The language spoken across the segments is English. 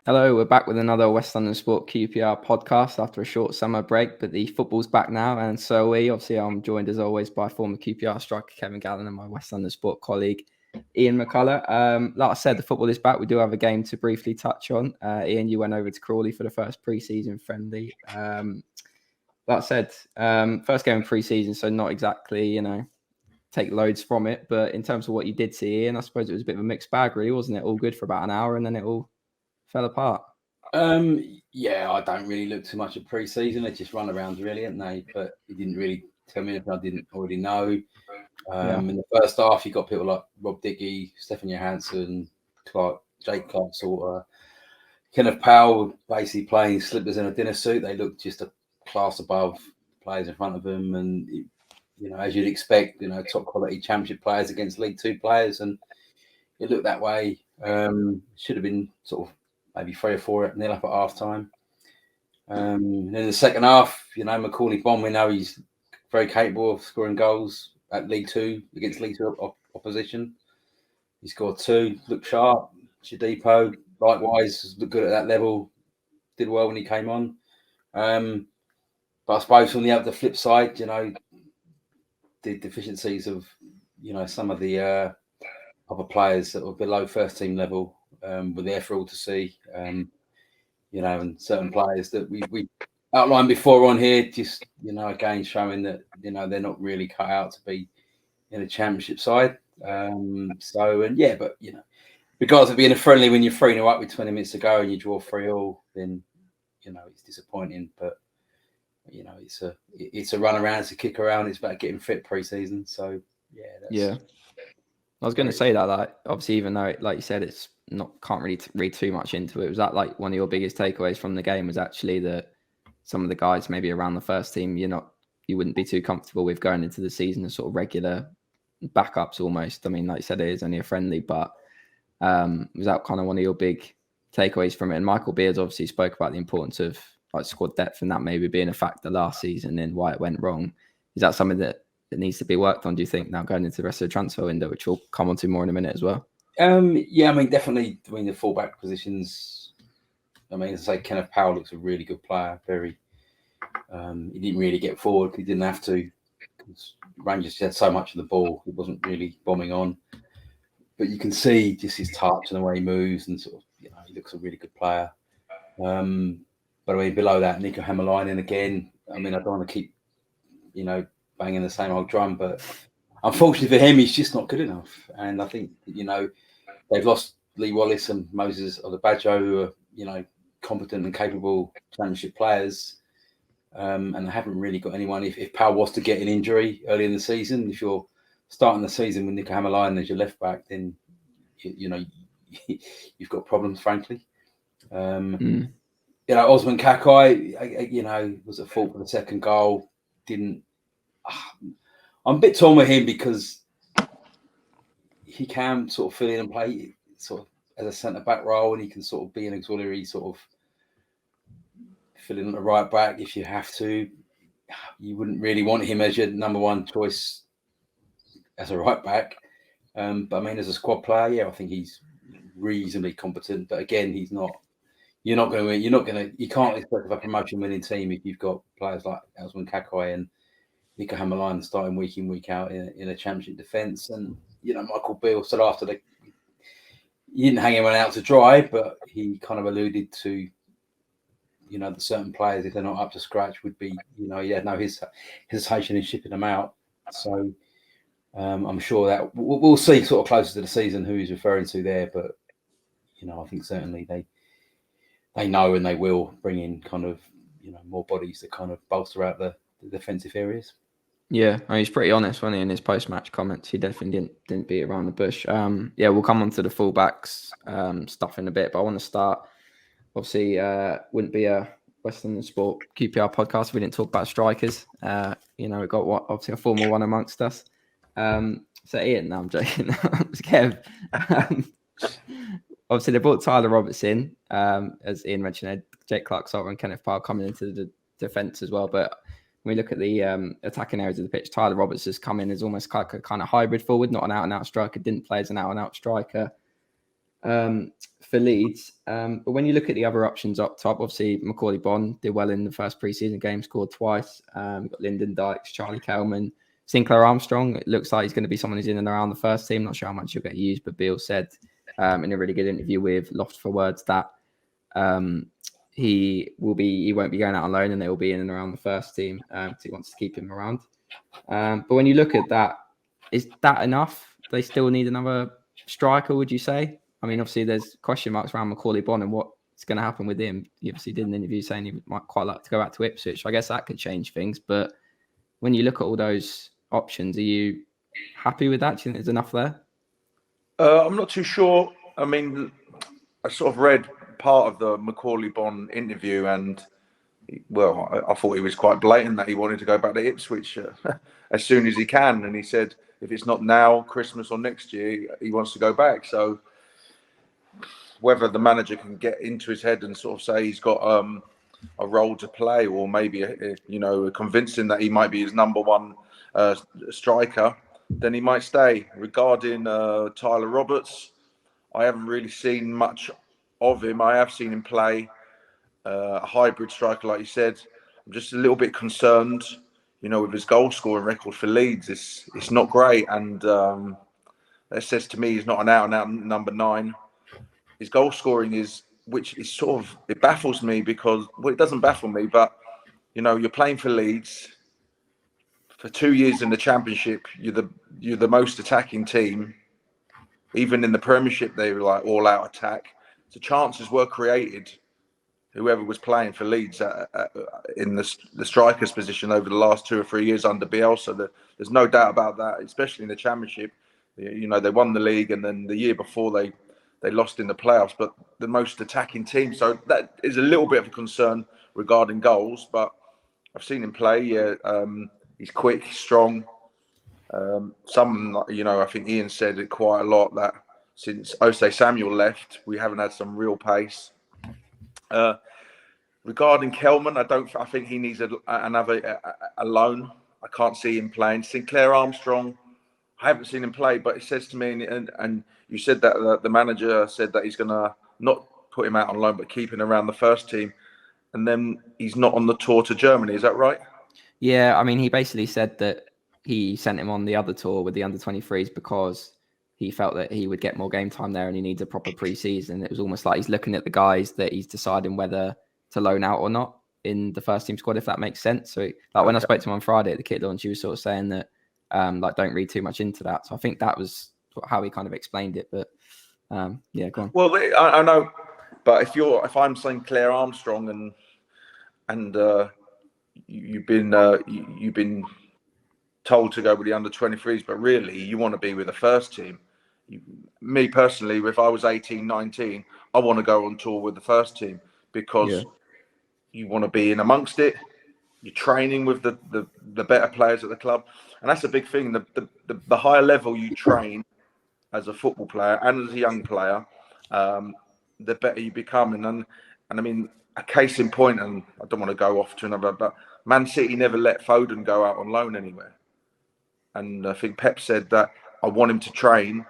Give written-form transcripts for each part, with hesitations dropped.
Hello, we're back with another West London Sport QPR podcast after a short summer break, but the football's back now, and so are we. Obviously, I'm joined as always by former QPR striker Kevin Gallen and my West London Sport colleague Ian McCullough. Like I said, the football is back. We do have a game to briefly touch on. Ian, you went over to Crawley for the first pre-season friendly. Like I said, first game of pre-season, so not exactly, take loads from it, but in terms of what you did see, Ian, I suppose it was a bit of a mixed bag, really, wasn't it? All good for about an hour, and then it all fell apart. Yeah, I don't really look too much at pre-season. They just run around, really, haven't they? But he didn't really tell me anything I didn't already know. In the first half, you got people like Rob Dickey, Stefan Johansson, Jake Clark, sort of Kenneth Powell, basically playing slippers in a dinner suit. They looked just a class above players in front of them, and as you'd expect, top quality Championship players against League Two players, and it looked that way. Should have been sort of maybe 3 or 4 nil up at half time. In the second half, Macauley Bonne, we know he's very capable of scoring goals at League Two against League Two opposition. He scored 2, looked sharp. Shadipo, likewise, looked good at that level, did well when he came on. But I suppose on the flip side, the deficiencies of, some of the other players that were below first team level were there for all to see. And certain players that we outlined before on here, just, again, showing that, they're not really cut out to be in a Championship side. But, regardless of being a friendly, when you're 3-0 up with 20 minutes to go and you draw 3-3, then, it's disappointing. But, it's a run around, it's a kick around, it's about getting fit pre-season. So, yeah. I was going to say that, obviously, even though, like you said, it's can't really read too much into it. Was that like one of your biggest takeaways from the game? Was actually that some of the guys maybe around the first team, you wouldn't be too comfortable with going into the season as sort of regular backups almost. I mean, like you said, it is only a friendly, but was that kind of one of your big takeaways from it? And Michael Beard obviously spoke about the importance of like squad depth and that maybe being a factor last season and why it went wrong. Is that something that needs to be worked on, do you think, now going into the rest of the transfer window, which we'll come on to more in a minute as well? Definitely. The fullback positions. As I say, Kenneth Powell looks a really good player. Very. He didn't really get forward. He didn't have to. Rangers had so much of the ball. He wasn't really bombing on. But you can see just his touch and the way he moves, and sort of, he looks a really good player. But below that, Nico Hämäläinen again. I don't want to keep, banging the same old drum, but unfortunately for him, he's just not good enough. And I think, they've lost Lee Wallace and Moses Odubajo, who are, competent and capable Championship players. And they haven't really got anyone. If Powell was to get an injury early in the season, if you're starting the season with Nico Hämäläinen as your left back, then, you've got problems, frankly. Osman Kakai, was at fault for the second goal. I'm a bit torn with him because he can sort of fill in and play sort of as a centre-back role, and he can sort of be an auxiliary, sort of fill in at the right back if you have to. You wouldn't really want him as your number one choice as a right back. But as a squad player, I think he's reasonably competent. But again, he's not. You can't expect a promotion winning team if you've got players like Osman Kakai and Nico Hämäläinen starting week in, week out in a Championship defence. And, Michael Beale said after he didn't hang anyone out to dry, but he kind of alluded to, the certain players, if they're not up to scratch, would be, he had no hesitation in shipping them out. So I'm sure that we'll see sort of closer to the season who he's referring to there. But, I think certainly they know and they will bring in kind of, more bodies to kind of bolster out the defensive areas. Yeah, he's pretty honest, wasn't he, in his post-match comments? He definitely didn't beat around the bush. We'll come on to the fullbacks stuff in a bit, but I want to start. Obviously, wouldn't be a West London Sport QPR podcast if we didn't talk about strikers. We've got obviously a formal one amongst us. So Ian, no, I'm joking. Kev. Obviously, they brought Tyler Roberts in, as Ian mentioned, Jake Clark and Kenneth Powell coming into the defence as well. But when we look at the attacking areas of the pitch, Tyler Roberts has come in as almost like a kind of hybrid forward, not an out-and-out striker, didn't play as an out-and-out striker. for Leeds. But when you look at the other options up top, obviously Macauley Bonne did well in the first pre-season game, scored twice. We've got Lyndon Dykes, Charlie Kelman, Sinclair Armstrong. It looks like he's going to be someone who's in and around the first team. Not sure how much he'll get used, but Beale said in a really good interview with Loft for Words that he won't be going out on loan and they will be in and around the first team because he wants to keep him around. But when you look at that, is that enough? They still need another striker, would you say? I mean, obviously, there's question marks around Macauley Bonne and what's going to happen with him. He obviously did an interview saying he might quite like to go back to Ipswich. I guess that could change things. But when you look at all those options, are you happy with that? Do you think there's enough there? I'm not too sure. I mean, I sort of read part of the Macauley Bonne interview and, well, I thought he was quite blatant that he wanted to go back to Ipswich as soon as he can. And he said, if it's not now, Christmas or next year, he wants to go back. So whether the manager can get into his head and sort of say he's got a role to play, or maybe, convince him that he might be his number one striker, then he might stay. Regarding Tyler Roberts, I haven't really seen much of him. I have seen him play a hybrid striker, like you said. I'm just a little bit concerned, with his goal scoring record for Leeds. It's not great, and that says to me he's not an out-and-out number 9. His goal scoring it baffles me because, well, it doesn't baffle me, but you're playing for Leeds for 2 years in the Championship. You're the most attacking team. Even in the Premiership, they were like all-out attack. So chances were created. Whoever was playing for Leeds in the striker's position over the last 2 or 3 years under Bielsa, there's no doubt about that. Especially in the Championship, they won the league, and then the year before they lost in the playoffs. But the most attacking team, so that is a little bit of a concern regarding goals. But I've seen him play. Yeah, he's quick, he's strong. I think Ian said it quite a lot that since Osei Samuel left, we haven't had some real pace. Regarding Kelman, I think he needs another loan. I can't see him playing. Sinclair Armstrong, I haven't seen him play, but it says to me, and you said that the manager said that he's going to not put him out on loan, but keep him around the first team. And then he's not on the tour to Germany. Is that right? Yeah, I mean, he basically said that he sent him on the other tour with the under-23s because he felt that he would get more game time there and he needs a proper pre-season. It was almost like he's looking at the guys that he's deciding whether to loan out or not in the first team squad, if that makes sense. So when I spoke to him on Friday at the kit launch, he was sort of saying that don't read too much into that. So I think that was how he kind of explained it. But yeah, go on. Well, I know, but if I'm saying Claire Armstrong and you've been told to go with the under-23s, but really you want to be with the first team. Me personally, if I was 18, 19, I want to go on tour with the first team because you want to be in amongst it. You're training with the better players at the club, and that's a big thing. The higher level you train as a football player and as a young player, the better you become. And I mean, a case in point, and I don't want to go off to another, but Man City never let Foden go out on loan anywhere. And I think Pep said that I want him to train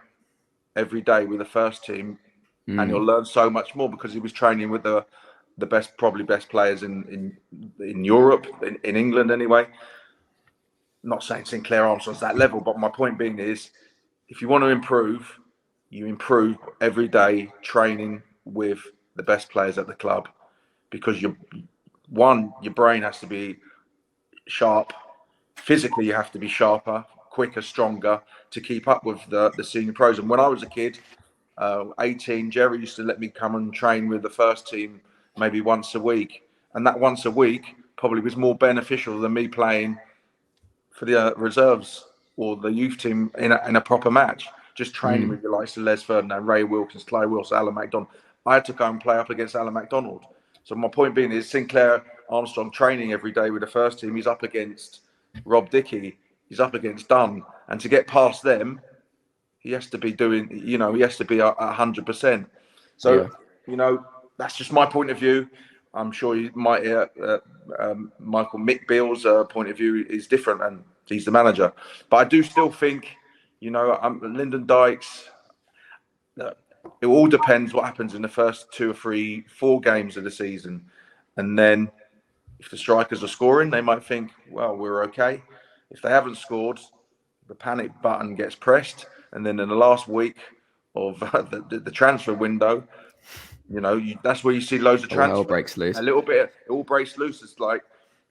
every day with the first team, and he'll learn so much more because he was training with the probably best players in Europe, in England anyway. Not saying Sinclair Armstrong's that level, but my point being is, if you want to improve, you improve every day training with the best players at the club, because your brain has to be sharp. Physically, you have to be sharper, quicker, stronger to keep up with the senior pros. And when I was a kid, 18, Jerry used to let me come and train with the first team maybe once a week. And that once a week probably was more beneficial than me playing for the reserves or the youth team in a proper match. Just training with the likes of Les Ferdinand, Ray Wilkins, Clay Wilson, Alan MacDonald. I had to go and play up against Alan MacDonald. So my point being is Sinclair Armstrong training every day with the first team. He's up against Rob Dickey. He's up against Dunne. And to get past them, he has to be doing, he has to be 100%. So, that's just my point of view. I'm sure you might hear Mick Beale's point of view is different, and he's the manager. But I do still think, Lyndon Dykes, it all depends what happens in the first 2 or 3, 4 games of the season. And then if the strikers are scoring, they might think, well, we're okay. If they haven't scored, the panic button gets pressed. And then in the last week of the transfer window, that's where you see loads of transfer. All breaks loose. A little bit, it all breaks loose. It's like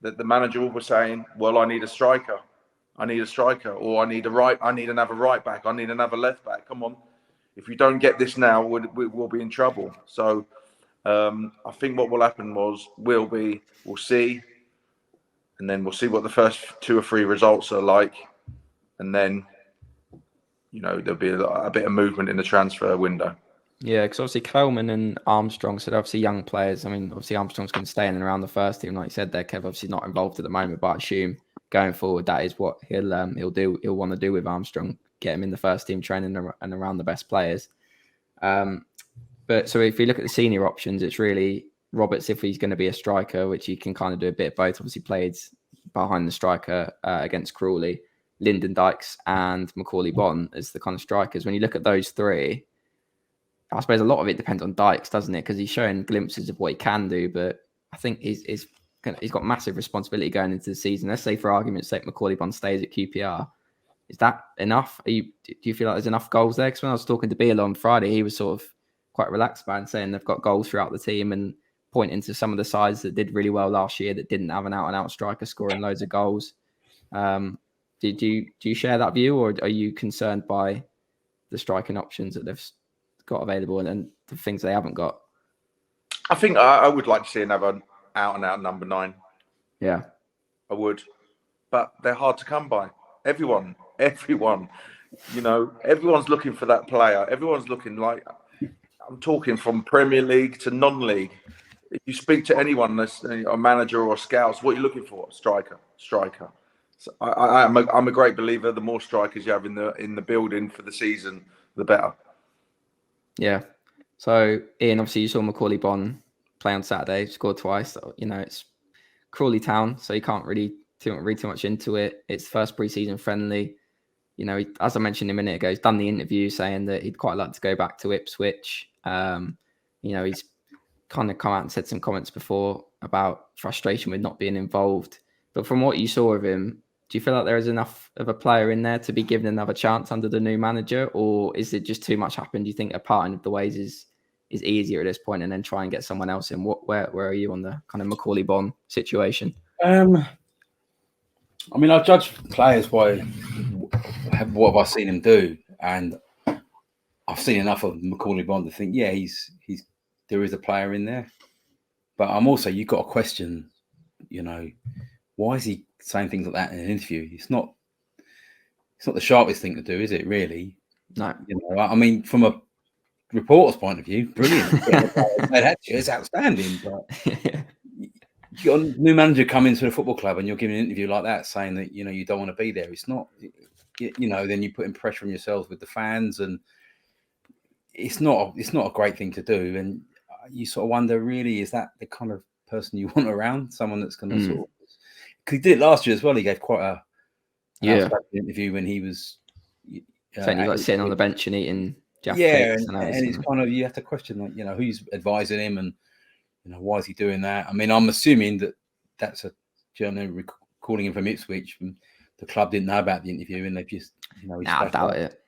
the manager was saying, well, I need a striker. Or I need another right back. I need another left back. Come on. If you don't get this now, we'll be in trouble. So I think what will happen we'll see, and then we'll see what the first 2 or 3 results are like, and then there'll be a bit of movement in the transfer window. Yeah, because obviously Coleman and Armstrong, so they're obviously young players. I mean, obviously Armstrong's going to stay in and around the first team, like you said there. Kev obviously not involved at the moment, but I assume going forward that is what he'll do. He'll want to do with Armstrong, get him in the first team training and around the best players. But so if you look at the senior options, it's really Roberts if he's going to be a striker, which he can kind of do a bit of both. Obviously played behind the striker against Crawley, Lyndon Dykes and Macauley Bonne as the kind of strikers. When you look at those 3, I suppose a lot of it depends on Dykes, doesn't it? Because he's showing glimpses of what he can do, but I think he's got massive responsibility going into the season. Let's say for argument's sake, Macauley Bonne stays at QPR. Is that enough? Do you feel like there's enough goals there? Because when I was talking to Beale on Friday, he was sort of quite relaxed about it, saying they've got goals throughout the team and pointing to some of the sides that did really well last year that didn't have an out-and-out striker scoring loads of goals. Do you share that view, or are you concerned by the striking options that they've got available and the things they haven't got? I think I would like to see another out-and-out number 9. Yeah. I would. But they're hard to come by. Everyone, everyone's looking for that player. Everyone's looking I'm talking from Premier League to non-league. If you speak to anyone, that's a manager or scouts, what are you looking for? Striker. So I'm a great believer. The more strikers you have in the building for the season, the better. Yeah. So Ian, obviously you saw Macauley Bonne play on Saturday, scored twice. It's Crawley Town, so you can't really read too much into it. It's first pre-season friendly. As I mentioned a minute ago, he's done the interview saying that he'd quite like to go back to Ipswich. He's kind of come out and said some comments before about frustration with not being involved. But from what you saw of him, do you feel like there is enough of a player in there to be given another chance under the new manager, or is it just too much happened? Do you think a parting of the ways is easier at this point, and then try and get someone else in? Where are you on the kind of Macauley Bonne situation? I judge players by what have I seen him do, and I've seen enough of Macauley Bonne to think, yeah, he's there is a player in there. But I'm also, you've got to question, why is he saying things like that in an interview? It's not the sharpest thing to do, is it? Really? No. From a reporter's point of view, brilliant. It's outstanding. But you got a new manager come into the football club and you're giving an interview like that, saying that you don't want to be there. It's not, then you're putting pressure on yourselves with the fans, and it's not a great thing to do. And you sort of wonder, really, is that the kind of person you want around? Someone that's going to sort of, because he did it last year as well. He gave quite a interview when he was saying he was sitting on the bench and eating Jaffa cakes, and it's kind of, you have to question, who's advising him, and why is he doing that? I'm assuming that that's a journalist calling him from Ipswich, and the club didn't know about the interview, and they just I doubt it.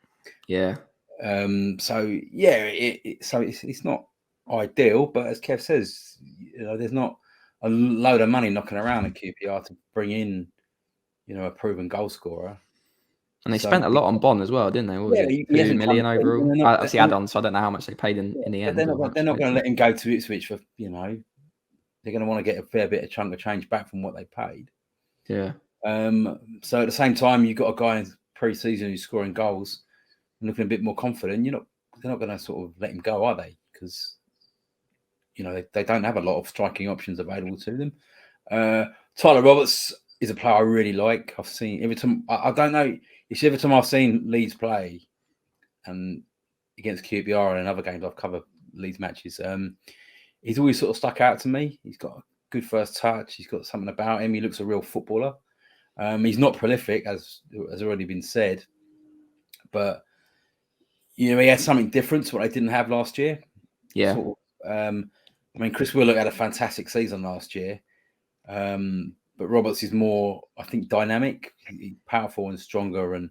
Yeah. So it's not ideal, but as Kev says, there's not a load of money knocking around at QPR to bring in, a proven goal scorer. And they spent a lot on Bonne as well, didn't they? What was it? 2 million overall. That's the add-on, so I don't know how much they paid in the end. They're not going to let him go to Ipswich for, they're going to want to get a fair bit of chunk of change back from what they paid. Yeah. So at the same time, you've got a guy in pre-season who's scoring goals and looking a bit more confident. They're not going to sort of let him go, are they? Because they don't have a lot of striking options available to them. Tyler Roberts is a player I really like. I've seen every time. I don't know. It's every time I've seen Leeds play, and against QPR and other games I've covered Leeds matches. He's always sort of stuck out to me. He's got a good first touch. He's got something about him. He looks a real footballer. He's not prolific, as has already been said, but he had something different to what they didn't have last year. Yeah. Sort of, I mean, Chris Willock had a fantastic season last year, but Roberts is more, I think, dynamic, powerful and stronger, and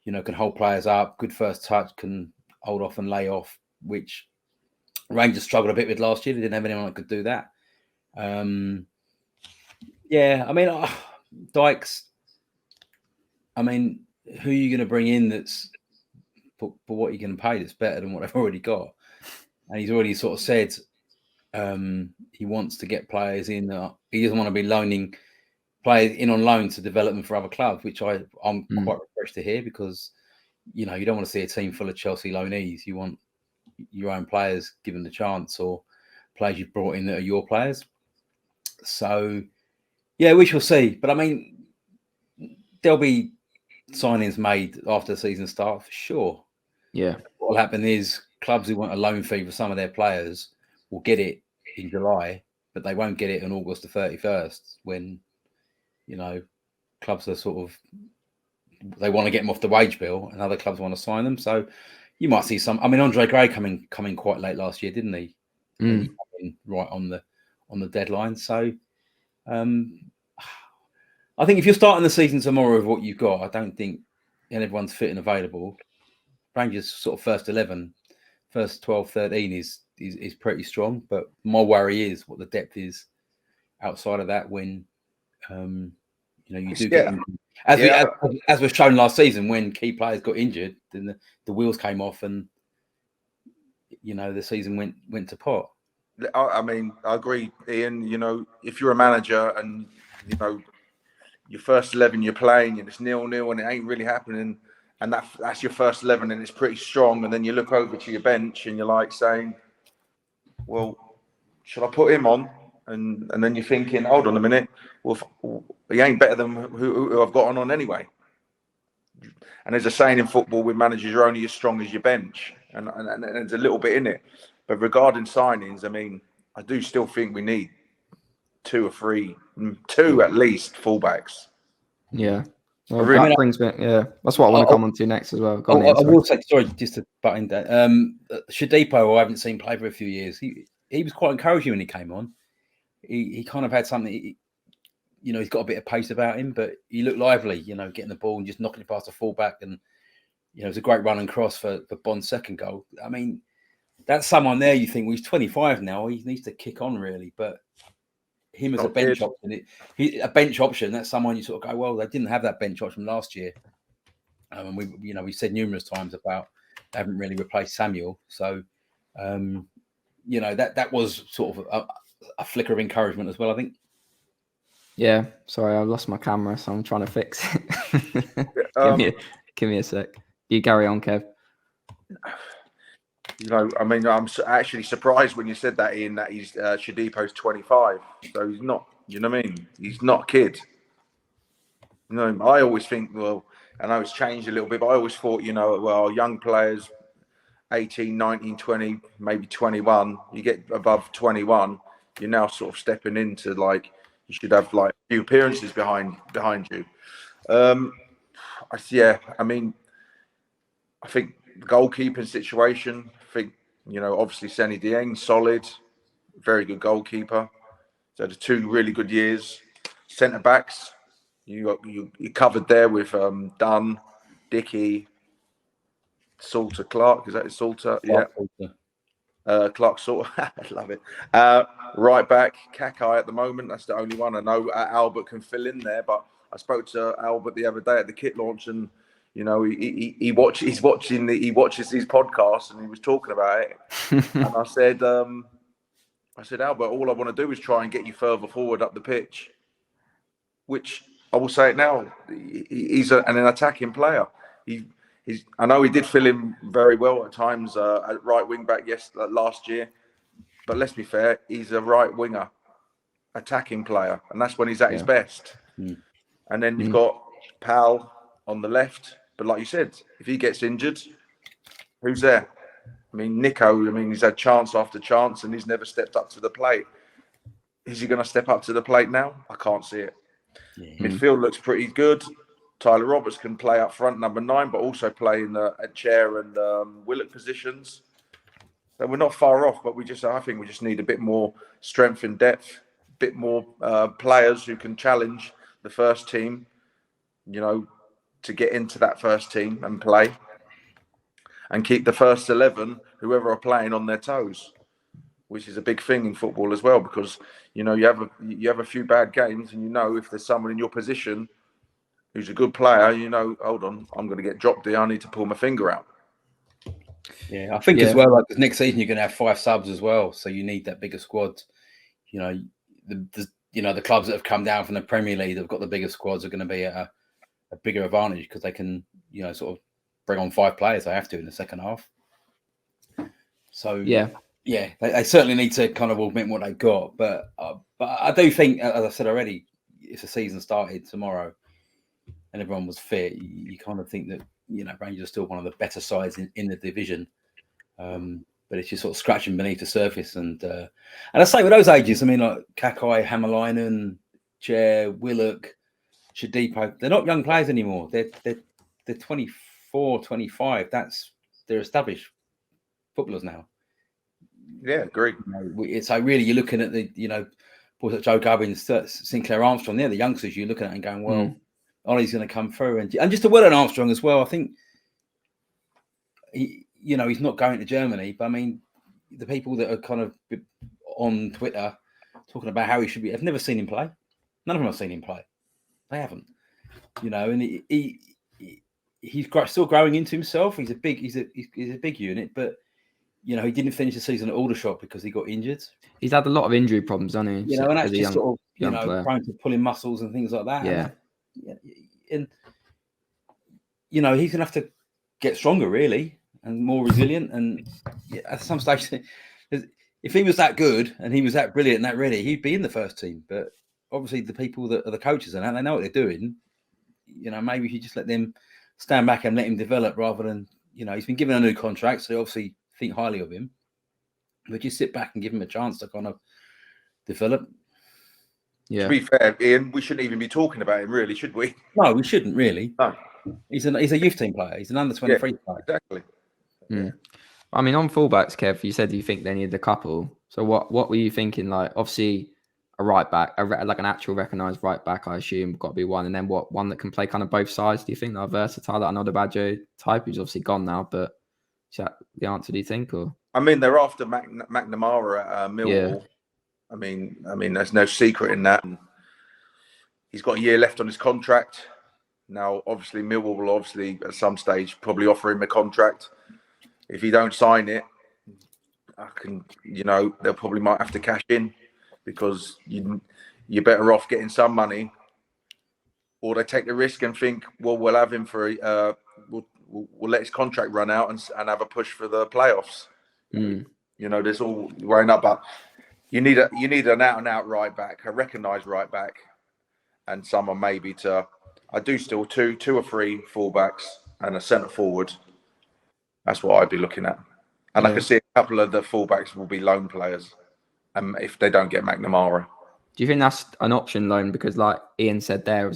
can hold players up. Good first touch, can hold off and lay off, which Rangers struggled a bit with last year. They didn't have anyone that could do that. Yeah, I mean, Dykes. I mean, who are you going to bring in that's for what you're going to pay that's better than what they've already got? And he's already sort of said he wants to get players in. He doesn't want to be loaning players in on loan to develop them for other clubs, which I'm quite refreshed to hear, because you don't want to see a team full of Chelsea loanees. You want your own players given the chance, or players you've brought in that are your players. So, yeah, we shall see. But I mean, there'll be signings made after the season starts for sure. Yeah. What will happen is clubs who want a loan fee for some of their players will get it in July, but they won't get it on August the 31st when, clubs are sort of, they want to get them off the wage bill and other clubs want to sign them. So you might see some. I mean, Andre Gray coming quite late last year, didn't he? He came in right on the deadline. So I think if you're starting the season tomorrow with what you've got, I don't think, and everyone's fit and available, Rangers sort of first 11, first 12, 13 is pretty strong. But my worry is what the depth is outside of that when you do get injured. As was shown last season, when key players got injured, then the wheels came off and the season went to pot. I mean, I agree, Ian. If you're a manager and your first 11 you're playing and it's 0-0 and it ain't really happening, and that's your first 11 and it's pretty strong, and then you look over to your bench and you're like saying, well, should I put him on? And then you're thinking, hold on a minute, well, he ain't better than who I've got on anyway. And there's a saying in football with managers, you're only as strong as your bench, and there's a little bit in it. But regarding signings, I mean, I do still think we need 2 or 3, 2 at least fullbacks. Yeah. Well, that brings me. Yeah, that's what I want to come on to next as well. I will say, sorry, just to butt in there. Shadipo, I haven't seen play for a few years. He was quite encouraging when he came on. He kind of had something. He's got a bit of pace about him, but he looked lively. Getting the ball and just knocking it past the fullback, and it was a great run and cross for Bonne's second goal. I mean, that's someone there. You think, well, he's 25 now. He needs to kick on really, but him as a bench option, a bench option. That's someone you sort of go, well, they didn't have that bench option last year, and we said numerous times about they haven't really replaced Samuel. So, that was sort of a flicker of encouragement as well, I think. Yeah, sorry, I lost my camera, so I'm trying to fix it. Give me a sec. You carry on, Kev. I mean, I'm actually surprised when you said that, Ian, that he's Shadipo's 25. So he's not, you know what I mean? He's not a kid. I always think, well, I know it's changed a little bit, but I always thought, well, young players, 18, 19, 20, maybe 21, you get above 21, you're now sort of stepping into like, you should have like a few appearances behind you. I mean, I think the goalkeeping situation, obviously Seny Dieng, solid, very good goalkeeper. So had 2 really good years. Centre backs, you covered there with Dunne, Dickey, Salter, Clark. Is that his Salter? Clark, yeah. Clark Salter. I love it. Right back, Kakai at the moment. That's the only one. I know Albert can fill in there, but I spoke to Albert the other day at the kit launch, and he watches these podcasts, and he was talking about it. And I said, Albert, all I want to do is try and get you further forward up the pitch. Which I will say it now, he's an attacking player. I know he did fill in very well at times at right wing back last year, but let's be fair, he's a right winger, attacking player, and that's when he's at his best. And then you've got Powell on the left, but like you said, if he gets injured, who's there? I mean, Nico, he's had chance after chance and he's never stepped up to the plate. Is he going to step up to the plate now? I can't see it. Midfield looks pretty good. Tyler Roberts can play up front, number 9, but also play in the chair and Willock positions. So we're not far off, but I think we just need a bit more strength and depth, a bit more players who can challenge the first team, to get into that first team and play, and keep the first 11, whoever are playing, on their toes, which is a big thing in football as well, because you have a few bad games, and if there's someone in your position who's a good player, hold on, I'm going to get dropped here, I need to pull my finger out. Yeah, I think as well, because next season you're going to have 5 subs as well, so you need that bigger squad. The clubs that have come down from the Premier League that have got the bigger squads are going to be at a bigger advantage, because they can, sort of bring on 5 players. They have to in the second half. So they certainly need to kind of augment what they've got. But I do think, as I said already, if the season started tomorrow and everyone was fit, you kind of think that Rangers are still one of the better sides in the division. But it's just sort of scratching beneath the surface. And I say with those ages, I mean, like Kakai, Hammerleinen, Chair, Willock, Shadipo, they're not young players anymore. They're 24, 25. They're established footballers now. Yeah, agreed. So really, you're looking at the, boys like Joe Gubbins, Sinclair Armstrong. They're the youngsters you're looking at and going, well, Ollie's going to come through, and just to word on Armstrong as well. I think he's not going to Germany, but I mean, the people that are kind of on Twitter talking about how he should be, I've never seen him play. None of them have seen him play. They haven't, and he's still growing into himself. He's a big unit, but he didn't finish the season at Aldershot because he got injured. He's had a lot of injury problems, hasn't he? And that's just sort of, trying to pull in muscles and things like that. Yeah. And he's going to have to get stronger, really, and more resilient. And at some stage, if he was that good and he was that brilliant and that ready, he'd be in the first team. But obviously, the people that are the coaches and that, they know what they're doing. Maybe if you just let them stand back and let him develop, rather than he's been given a new contract, so they obviously think highly of him. But just sit back and give him a chance to kind of develop. Yeah. To be fair, Ian, we shouldn't even be talking about him, really, should we? No, we shouldn't really. No. He's a youth team player. He's an under-23 player. Exactly. Yeah. I mean, on fullbacks, Kev, you said you think they needed a couple. So what were you thinking? Like, obviously, a right back, like an actual recognised right back, I assume, got to be one. And then one that can play kind of both sides? Do you think they're versatile? Like another Badger type, who's obviously gone now, but is that the answer, do you think? Or I mean, they're after McNamara at Millwall. Yeah. I mean, there's no secret in that. He's got a year left on his contract. Now, obviously, Millwall will at some stage probably offer him a contract. If he don't sign it, they'll probably might have to cash in, because you're better off getting some money, or they take the risk and think, well, we'll have him for we'll let his contract run out and have a push for the playoffs. There's all worrying up, but you need an out-and-out right back, a recognised right back, and someone maybe to. I do still two or three fullbacks and a centre forward. That's what I'd be looking at, and I can see a couple of the fullbacks will be loan players, if they don't get McNamara. Do you think that's an option, loan? Because like Ian said there,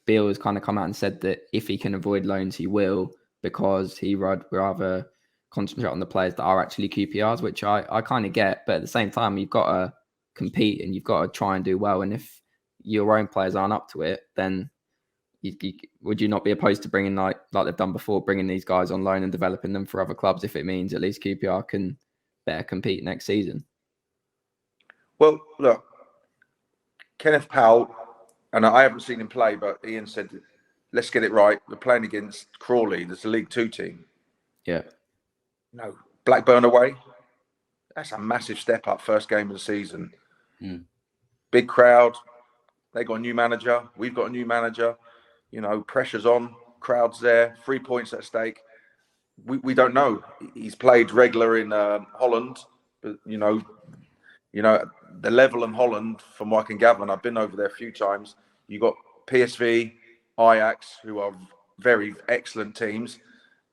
Beale has kind of come out and said that if he can avoid loans, he will, because he would rather concentrate on the players that are actually QPRs, which I kind of get. But at the same time, you've got to compete and you've got to try and do well. And if your own players aren't up to it, then would you not be opposed to bringing, like they've done before, bringing these guys on loan and developing them for other clubs, if it means at least QPR can better compete next season? Well, look, Kenneth Powell, and I haven't seen him play, but Ian said, let's get it right. We're playing against Crawley. There's a League 2 team. Yeah. No, Blackburn away. That's a massive step up, first game of the season. Big crowd. They got a new manager. We've got a new manager. Pressure's on. Crowd's there. 3 points at stake. We don't know. He's played regular in Holland, but the level in Holland, from what I can gather, and I've been over there a few times. You got PSV, Ajax, who are very excellent teams,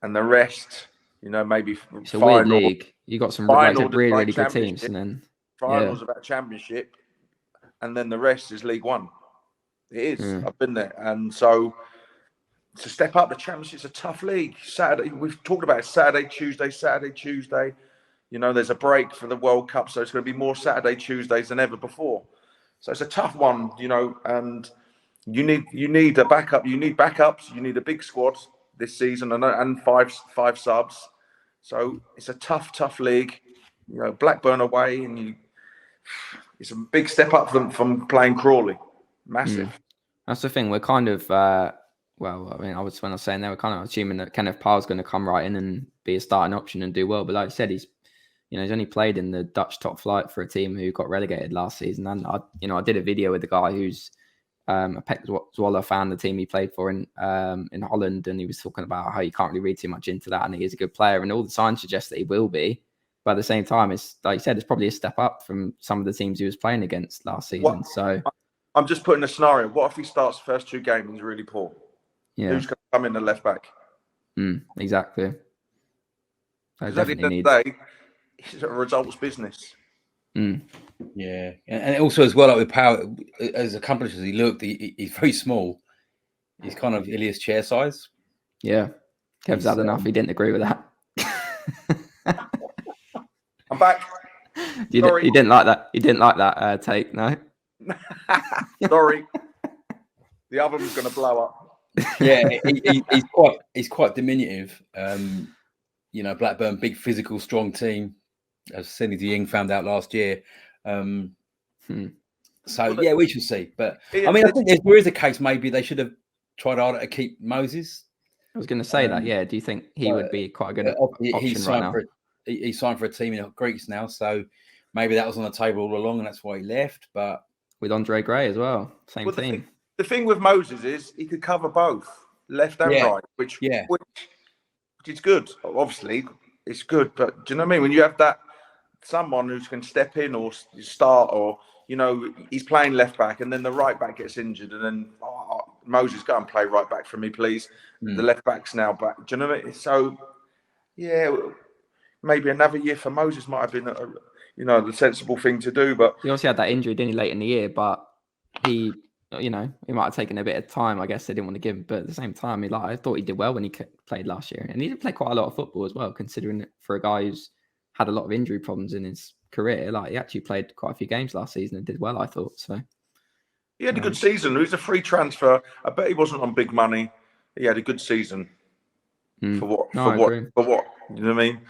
and the rest, maybe it's a weird league. You got some really good teams, and then finals about championship, and then the rest is League One. It is. I've been there, and so to step up. The Championship's a tough league. Saturday, we've talked about it, Saturday, Tuesday. You know, there's a break for the World Cup, so it's going to be more Saturday, Tuesdays than ever before. So it's a tough one, you know, and you need a backup. You need backups. You need a big squad this season and five subs. So it's a tough league. You know, Blackburn away, and it's a big step up from playing Crawley. Massive. That's the thing. We're kind of well, I mean, when I was saying they were kind of assuming that Kenneth Parr's going to come right in and be a starting option and do well. But like I said, he's only played in the Dutch top flight for a team who got relegated last season. And I did a video with the guy who's a Pek Zwolle fan, the team he played for in Holland, and he was talking about how you can't really read too much into that, and he is a good player, and all the signs suggest that he will be. But at the same time, it's like you said, it's probably a step up from some of the teams he was playing against last season. So I'm just putting a scenario. What if he starts the first 2 games and he's really poor? Yeah. Who's going to come in the left back? Exactly. Because at the end of the day, it's a results business. Yeah, and also as well, like with Power, as accomplished as he looked, he's very small. He's kind of Ilias chair size. Yeah, Kev's had enough. He didn't agree with that. I'm back. You didn't like that. You didn't like that take, no? Sorry. The oven's going to blow up. Yeah, he's quite diminutive. You know, Blackburn, big physical, strong team, as Sidney de Jong found out last year. So yeah, we shall see. But I mean, I think there is a case maybe they should have tried harder to keep Moses. I was going to say that. Yeah, do you think he would be quite a good option right now? He signed for a team in Greece now, so maybe that was on the table all along, and that's why he left. But with Andre Gray as well, same team. The thing with Moses is he could cover both left and right, which is good. Obviously, it's good, but do you know what I mean? When you have that someone who can step in or start, or you know, he's playing left back, and then the right back gets injured, and then Moses, go and play right back for me, please. The left back's now back. Do you know what I mean? So yeah, maybe another year for Moses might have been the sensible thing to do. But he obviously had that injury, didn't he, late in the year? But he might have taken a bit of time. I guess they didn't want to give him. But at the same time, I thought he did well when he played last year. And he did play quite a lot of football as well, considering it for a guy who's had a lot of injury problems in his career. Like, he actually played quite a few games last season and did well, I thought. So he had a good season. He was a free transfer. I bet he wasn't on big money. He had a good season. For what? You know what I mean?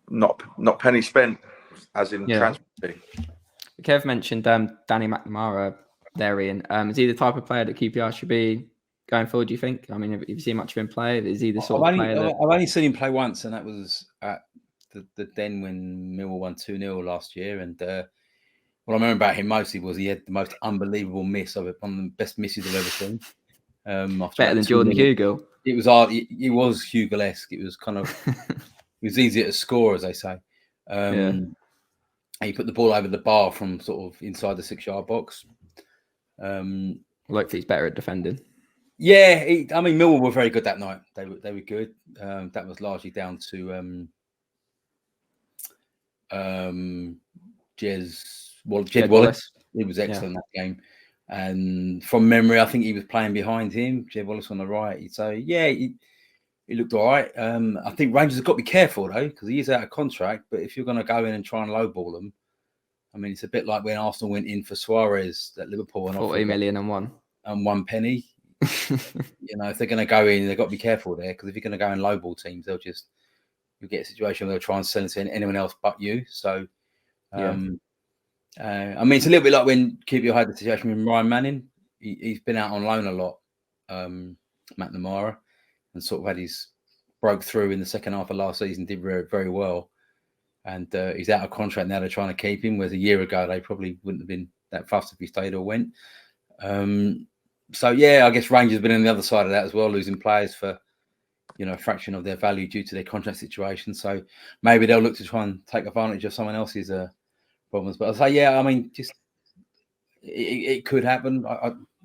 Not penny spent, as in transfer fee. Kev mentioned Danny McNamara there, Ian. Is he the type of player that QPR should be going forward, do you think? I mean, have you seen much of him play? Is he the sort of player that... I've only seen him play once, and that was at the Den when Millwall won 2-0 last year. And what I remember about him mostly was he had the most unbelievable miss of it, one of the best misses I've ever seen. Better than Jordan Hugill. It was hard. It was Hugill-esque. It was kind of... It was easier to score, as they say. He put the ball over the bar from sort of inside the 6-yard box. Hopefully he's better at defending. Yeah, I mean, Millwall were very good that night. They were good. That was largely down to Jed Wallace. He was excellent that game. And from memory, I think he was playing behind him, Jed Wallace on the right. So, yeah, he looked all right. I think Rangers have got to be careful, though, because he is out of contract. But if you're going to go in and try and lowball them, I mean, it's a bit like when Arsenal went in for Suarez at Liverpool. And 40 million and one. And 1 penny. If they're going to go in, they've got to be careful there, because if you're going to go in lowball teams, you'll get a situation where they'll try and sell it to anyone else but you. So, I mean, it's a little bit like when QPR had the situation with Ryan Manning. He's been out on loan a lot, McNamara, and sort of had his broke through in the second half of last season, did very, very well. And he's out of contract now. They're trying to keep him, whereas a year ago they probably wouldn't have been that fussed if he stayed or went. So, yeah, I guess Rangers have been on the other side of that as well, losing players for, a fraction of their value due to their contract situation. So maybe they'll look to try and take advantage of someone else's problems. But I'll say, yeah, I mean, just it could happen.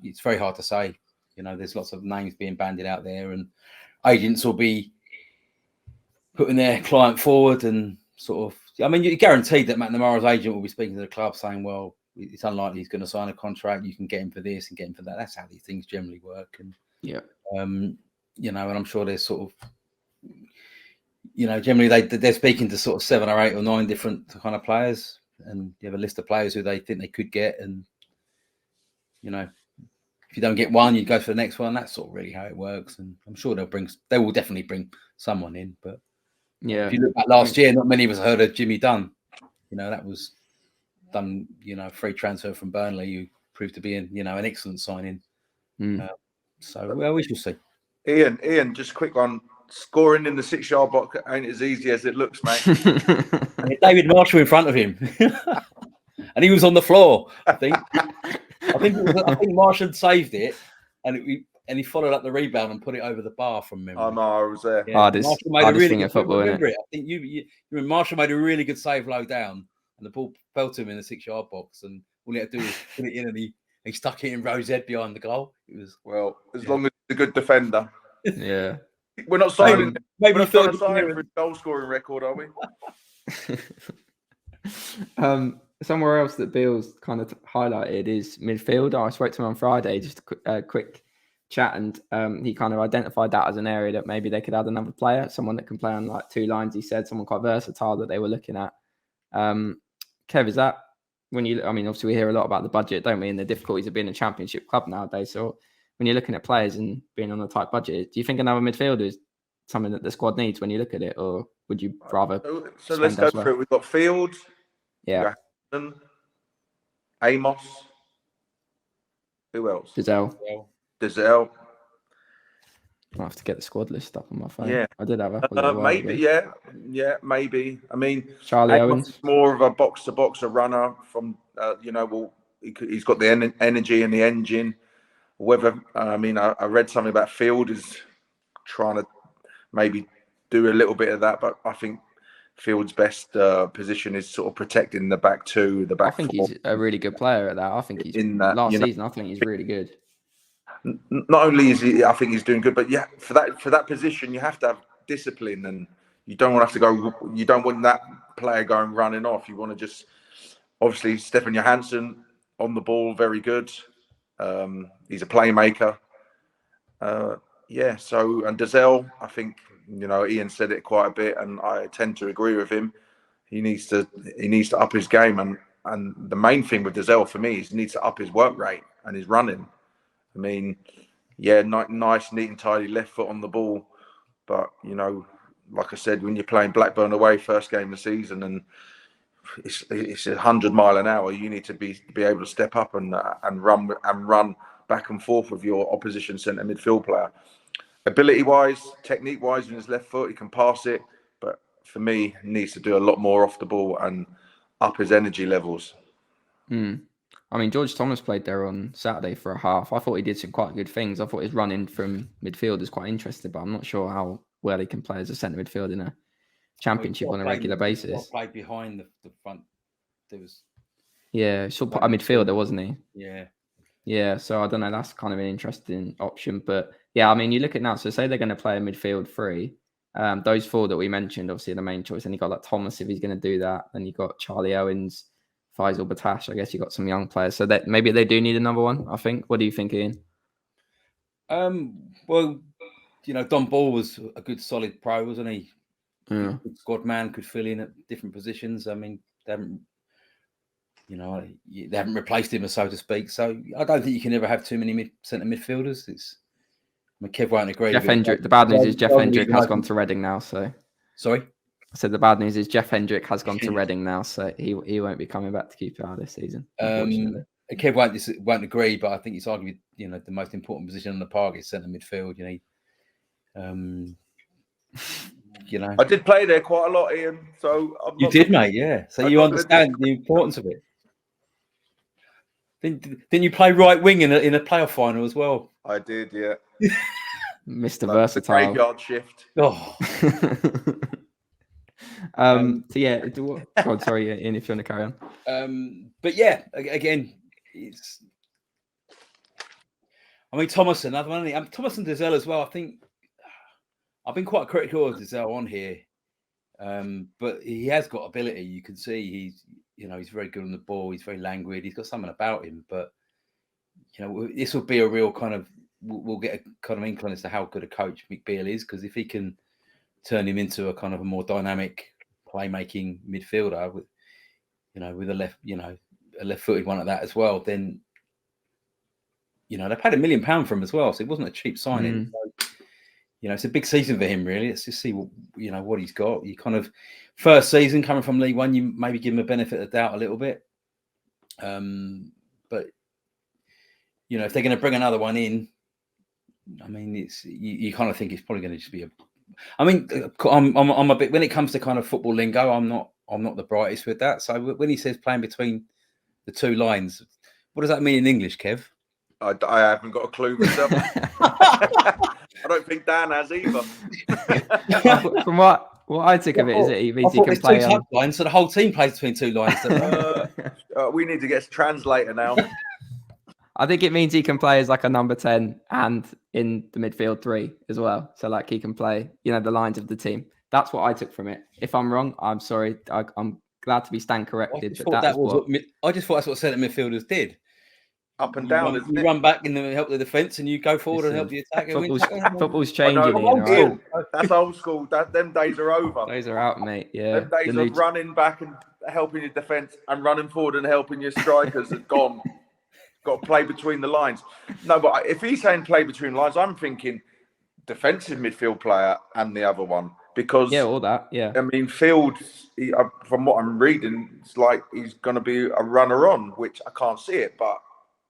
It's very hard to say. There's lots of names being bandied out there, and agents will be putting their client forward and sort of, I mean, you're guaranteed that McNamara's agent will be speaking to the club saying, well, it's unlikely he's going to sign a contract. You can get him for this and get him for that. That's how these things generally work. And You know, and I'm sure there's sort of, you know, generally they're speaking to sort of 7 or 8 or 9 different kind of players, and you have a list of players who they think they could get, and you know, if you don't get one, you go for the next one. That's sort of really how it works, and I'm sure they will definitely bring someone in. But yeah, if you look back last year, not many of us heard of Jimmy Dunne. You know, that was done, you know, free transfer from Burnley, who proved to be an excellent signing. So well, we shall see. Ian, just a quick one. Scoring in the 6-yard box ain't as easy as it looks, mate. David Marshall in front of him, and he was on the floor. I think Marshall saved it, and he followed up the rebound and put it over the bar from memory. I know, I was there. Yeah, Marshall made a really good football. Remember it? I think Marshall made a really good save low down, and the ball fell to him in the 6-yard box, and all he had to do was put it in, and he stuck it in Rose head behind the goal. It was as long as he's a good defender. Yeah. We're not signing. Maybe we're not trying to sign for a goal scoring record, are we? Somewhere else that Beale's kind of highlighted is midfield. I spoke to him on Friday, just a quick chat, and he kind of identified that as an area that maybe they could add another player, someone that can play on like 2 lines. He said someone quite versatile that they were looking at. Kev, is that when you? I mean, obviously we hear a lot about the budget, don't we, and the difficulties of being a championship club nowadays. So when you're looking at players and being on a tight budget, do you think another midfielder is something that the squad needs when you look at it, or would you rather? So let's go through it. We've got Fields, yeah, Amos. Who else? Dazelle. I'll have to get the squad list up on my phone. Yeah, I did have maybe. Yeah, maybe. I mean, Charlie Owens is more of a box-to-box runner from. He's got the energy and the engine. Whether I read something about Field is trying to maybe do a little bit of that, but I think Field's best position is sort of protecting the back 2, the back 4. I think he's a really good player at that. I think he's in that last season. I think he's really good. Not only is he, I think he's doing good, but yeah, for that position, you have to have discipline, and you don't want to have to go. You don't want that player going running off. You want to just obviously Stefan Johansson on the ball, very good. He's a playmaker. So and Dazelle, I think Ian said it quite a bit, and I tend to agree with him. He needs to up his game, and the main thing with Dazelle for me is he needs to up his work rate and his running. I mean, nice, neat and tidy left foot on the ball, but like I said, when you're playing Blackburn away first game of the season and it's 100 mile an hour, you need to be able to step up and run back and forth with your opposition centre midfield player. Ability-wise, technique-wise, with his left foot, he can pass it, but for me, he needs to do a lot more off the ball and up his energy levels. I mean, George Thomas played there on Saturday for a half. I thought he did some quite good things. I thought his running from midfield is quite interesting, but I'm not sure how well he can play as a centre midfield in a championship on a regular basis. Played behind the front. There was. Yeah, he's a midfielder, wasn't he? Yeah. Yeah, so I don't know. That's kind of an interesting option. But yeah, I mean, you look at now, so say they're going to play a midfield 3. Those 4 that we mentioned, obviously, are the main choice. And you got like Thomas if he's going to do that. Then you got Charlie Owens, Faisal Batash. I guess you got some young players. So that maybe they do need another one, I think. What do you think, Ian? Well, Don Ball was a good solid pro, wasn't he? Yeah. Good squad man, could fill in at different positions. I mean, they haven't replaced him, so to speak. So I don't think you can ever have too many centre midfielders. Kev won't agree. Jeff Hendrick. The bad news is Jeff Hendrick has gone to Reading now. So sorry. I said the bad news is Jeff Hendrick has gone to Reading now, so he won't be coming back to QPR this season. Kev won't agree, but I think it's arguably the most important position on the park is centre midfield. I did play there quite a lot, Ian. So you did, mate. Yeah. So you understand the importance of it. Didn't you play right wing in a playoff final as well? I did, yeah. Mr. Versatile. Graveyard shift. Oh. So yeah, God, sorry, Ian, if you want to carry on. But yeah, again, it's. I mean, Thomas, another one. Thomas and Dazelle as well. I think I've been quite critical of Dazelle on here, but he has got ability. You can see he's very good on the ball. He's very languid. He's got something about him. But this would be a real kind of we'll get a kind of inkling as to how good a coach Mick Beale is, because if he can turn him into a kind of a more dynamic playmaking midfielder with a left-footed one at that as well, then they paid £1 million for him as well, so it wasn't a cheap signing. So, it's a big season for him, really. Let's just see what he's got. You kind of first season coming from League One, you maybe give him a benefit of the doubt a little bit, but if they're going to bring another one in, I mean, it's you kind of think it's probably going to just be I'm a bit, when it comes to kind of football lingo, I'm not the brightest with that. So when he says playing between the two lines, what does that mean in English, Kev? I haven't got a clue myself. I don't think Dan has either. From what I took of it, is it means he can play two lines, so the whole team plays between two lines. We need to get a translator now. I think it means he can play as like a number 10 and in the midfield 3 as well. So like he can play, the lines of the team. That's what I took from it. If I'm wrong, I'm sorry. I'm glad to be stand corrected. I just thought that's what centre midfielders did. Up and down. You run back and help the defence, and you go forward and help the attack. Football's changing. Right? That's old school. Them days are over. Those are out, mate. Yeah. Them days of running back and helping your defence and running forward and helping your strikers are gone. Got to play between the lines. No, but if he's saying play between lines, I'm thinking defensive midfield player and the other one, because all that. Yeah. I mean, Fields, from what I'm reading, it's like he's going to be a runner on, which I can't see it, but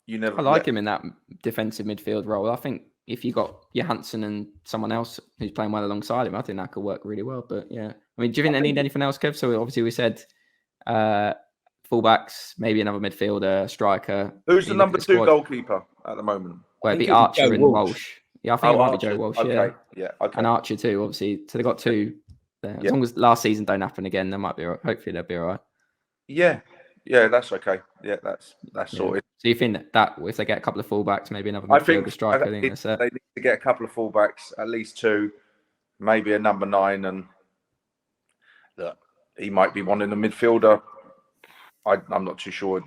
you never. I like him in that defensive midfield role. I think if you got Johansson and someone else who's playing well alongside him, I think that could work really well. But yeah, I mean, do you think they need anything else, Kev? So obviously we said. Fullbacks, maybe another midfielder, striker. Who's the number 2 goalkeeper at the moment? Well, it'd be Archer and Walsh. Yeah, I think it might be Joe Walsh. Okay. Yeah, okay. And Archer too, obviously. So they got 2 there. As long as last season don't happen again, they might be. Hopefully, they'll be all right. Yeah, that's okay. Yeah, that's sorted. So you think that if they get a couple of fullbacks, maybe another midfielder, striker, they need to get a couple of fullbacks, at least 2, maybe a number 9, and he might be wanting a midfielder. I'm not too sure.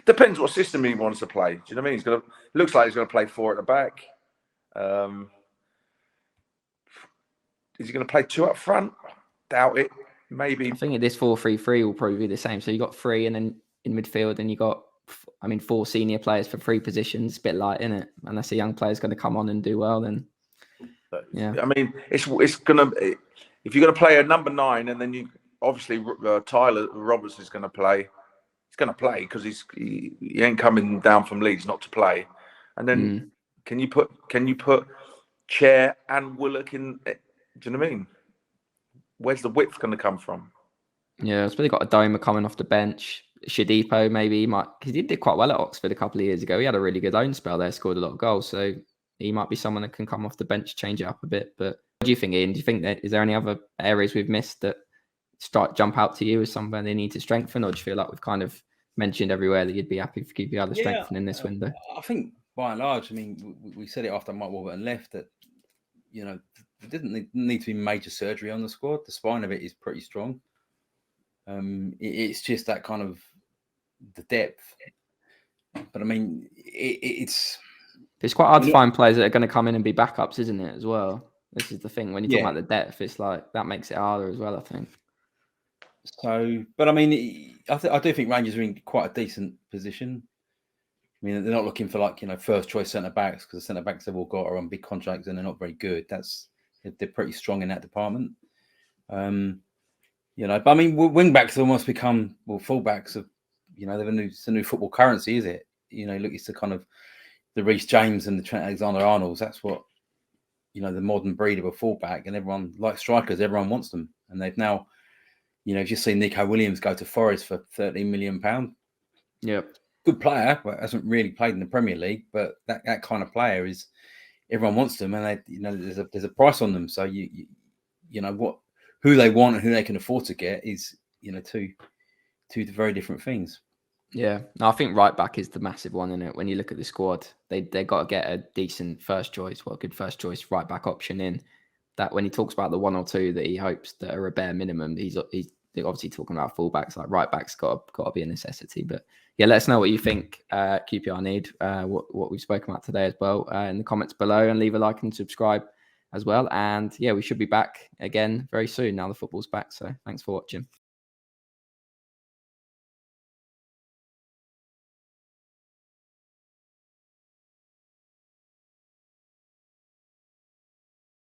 Depends what system he wants to play. Do you know what I mean? Looks like he's going to play 4 at the back. Is he going to play 2 up front? Doubt it. Maybe. I think this 4-3-3 will probably be the same. So you got 3, and then in midfield, and you got, 4 senior players for 3 positions. It's a bit light, isn't it? Unless a young player's going to come on and do well, then. Yeah. I mean, it's going to. If you're going to play a number 9, and then you. Obviously, Tyler Roberts is going to play. He's going to play because he ain't coming down from Leeds not to play. And then can you put Chair and Willock in? Do you know what I mean? Where's the width going to come from? Yeah, it's really got a Doma coming off the bench. Shadipo maybe because he did quite well at Oxford a couple of years ago. He had a really good own spell there, scored a lot of goals. So he might be someone that can come off the bench, change it up a bit. But what do you think, Ian? Do you think is there any other areas we've missed that jump out to you as somewhere they need to strengthen, or do you feel like we've kind of mentioned everywhere that you'd be happy for QPR to strengthen in this window? I think by and large, we said it after Mike Warburton left that there didn't need to be major surgery on the squad. The spine of it is pretty strong. It's just that kind of the depth. But it's quite hard to find players that are going to come in and be backups, isn't it? As well, this is the thing when you talk about the depth. It's like that makes it harder as well, I think. So, but I do think Rangers are in quite a decent position. They're not looking for first choice centre backs, because the centre backs they've all got are on big contracts and they're not very good. They're pretty strong in that department. But wing backs have almost become full backs of it's a new football currency, is it? Look, it's the kind of the Reece James and the Trent Alexander-Arnolds. That's what the modern breed of a fullback, and everyone likes strikers. Everyone wants them, and they've now. Just seen Nico Williams go to Forest for £13 million. Yeah, good player, but hasn't really played in the Premier League. But that kind of player is everyone wants them, and there's a price on them. So who they want and who they can afford to get is two very different things. Yeah, no, I think right back is the massive one, isn't it? When you look at the squad, they got to get a decent first choice, good first choice right back option in. That when he talks about the 1 or 2 that he hopes that are a bare minimum, he's obviously talking about fullbacks. Like right back's got to be a necessity, but yeah, let us know what you think QPR need, what we've spoken about today as well in the comments below, and leave a like and subscribe as well. And yeah, we should be back again very soon now the football's back. So thanks for watching.